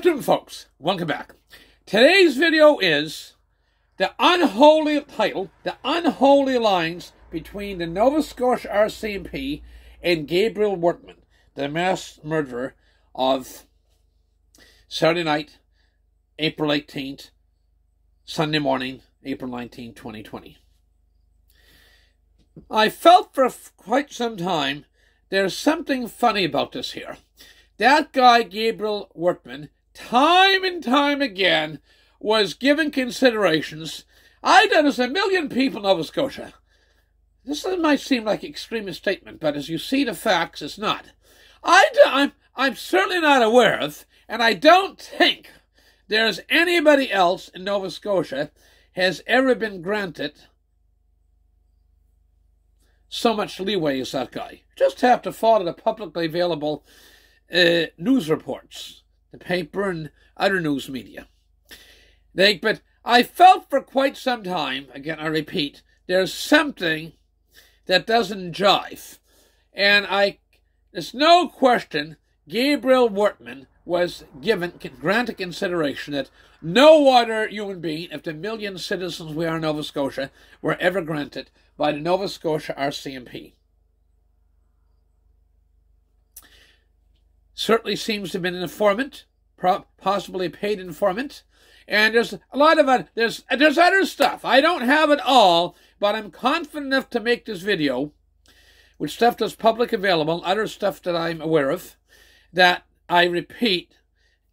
afternoon, folks. Welcome back. Today's video is the unholy title, the unholy lines between the Nova Scotia RCMP and Gabrielle Wortman, the mass murderer of Saturday night, April 18th, Sunday morning, April 19, 2020. I felt for quite some time there's something funny about this here. That guy, Gabrielle Wortman, time and time again, was given considerations. I know there's a million people in Nova Scotia. This might seem like an extremist statement, but as you see the facts, it's not. I'm certainly not aware of, and I don't think there's anybody else in Nova Scotia has ever been granted so much leeway as that guy. Just have to follow the publicly available news reports, the paper and other news media. But I felt for quite some time, again I repeat, there's something that doesn't jive. And there's no question Gabrielle Wortman was granted consideration that no other human being of the million citizens we are in Nova Scotia were ever granted by the Nova Scotia RCMP. Certainly seems to have been an informant, possibly a paid informant, and there's a lot of there's other stuff. I don't have it all, but I'm confident enough to make this video with stuff that's public available, other stuff that I'm aware of, that I repeat,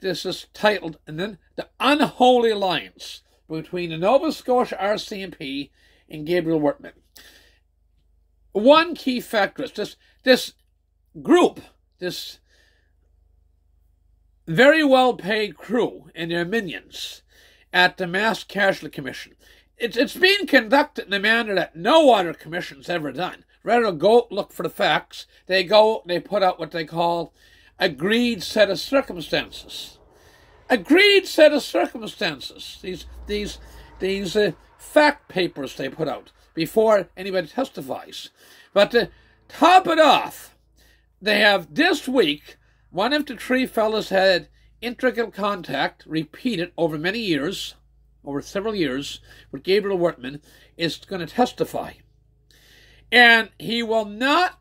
this is titled, and then the unholy alliance between the Nova Scotia RCMP and Gabrielle Wortman. One key factor is this group, this very well-paid crew and their minions at the Mass Casualty Commission. It's being conducted in a manner that no other commission's ever done. Rather than go look for the facts, they put out what they call agreed set of circumstances. Agreed set of circumstances. These fact papers they put out before anybody testifies. But to top it off, they have this week, one of the three fellows had intricate contact, repeated over many years, over several years, with Gabrielle Wortman, is going to testify. And he will not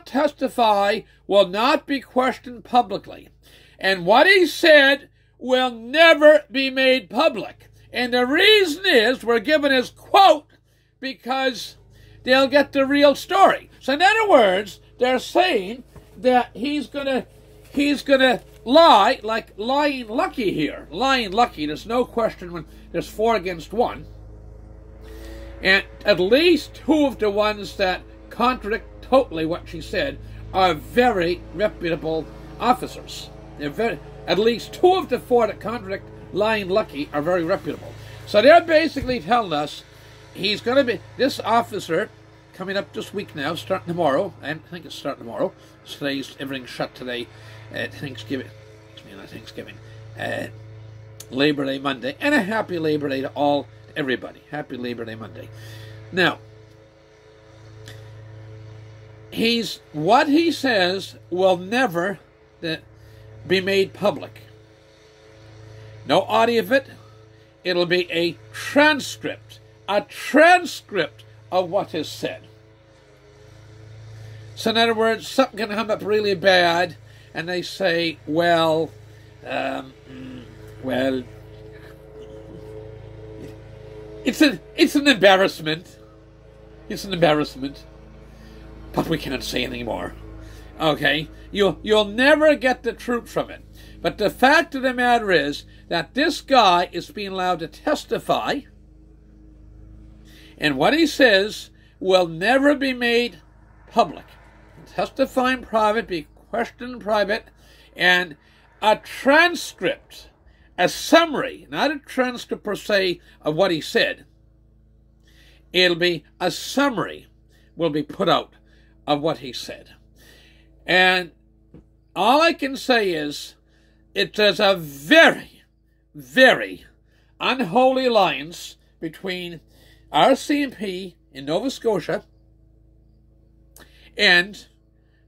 testify, will not be questioned publicly. And what he said will never be made public. And the reason is, we're given his quote, because they'll get the real story. So in other words, they're saying that he's gonna lie, like lying lucky here. Lying lucky, there's no question when there's 4 against 1. And at least 2 of the ones that contradict totally what she said are very reputable officers. At least 2 of the 4 that contradict lying lucky are very reputable. So they're basically telling us he's going to be, this officer, coming up this week now, starting tomorrow, I think it's starting tomorrow. Everything's shut today. Thanksgiving, Labor Day Monday, and a happy Labor Day to everybody. Happy Labor Day Monday. Now, what he says will never be made public. No audio of it. It'll be a transcript of what is said. So in other words, something can come up really bad, and they say, well, it's an embarrassment. It's an embarrassment, but we can't say anything more. Okay, you'll never get the truth from it. But the fact of the matter is that this guy is being allowed to testify, and what he says will never be made public. Testify in private, be questioned in private, and a transcript, a summary, not a transcript per se of what he said. It'll be a summary will be put out of what he said. And all I can say is there's a very, very unholy alliance between RCMP in Nova Scotia and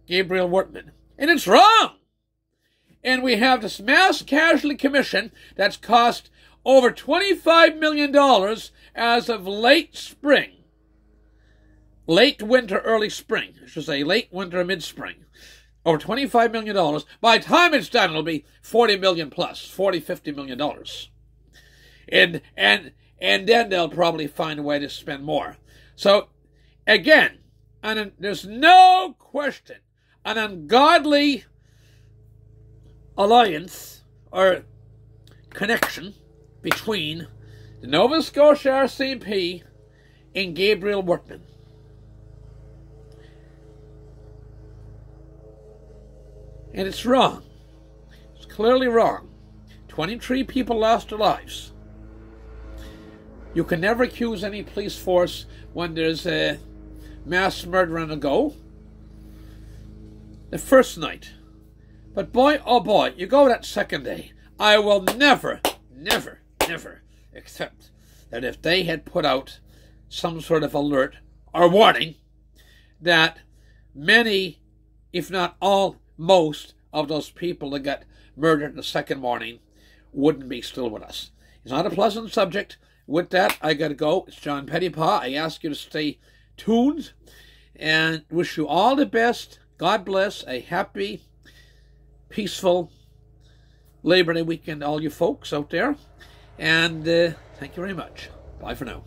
Gabrielle Wortman. And it's wrong. And we have this mass casualty commission that's cost over $25 million as of late spring. Late winter, early spring. I should say late winter, mid-spring. Over $25 million. By the time it's done, it'll be $40 million plus, $50 million. And then they'll probably find a way to spend more. So, again, there's no question, an ungodly alliance or connection between the Nova Scotia RCMP and Gabrielle Wortman. And it's wrong. It's clearly wrong. 23 people lost their lives. You can never accuse any police force when there's a mass murder on the go. The first night. But boy, oh boy, you go that second day. I will never, never, never accept that if they had put out some sort of alert or warning that many, if not all, most of those people that got murdered the second morning wouldn't be still with us. It's not a pleasant subject. With that, I got to go. It's John Pettipas. I ask you to stay tuned and wish you all the best. God bless. A happy, peaceful Labor Day weekend, all you folks out there. And thank you very much. Bye for now.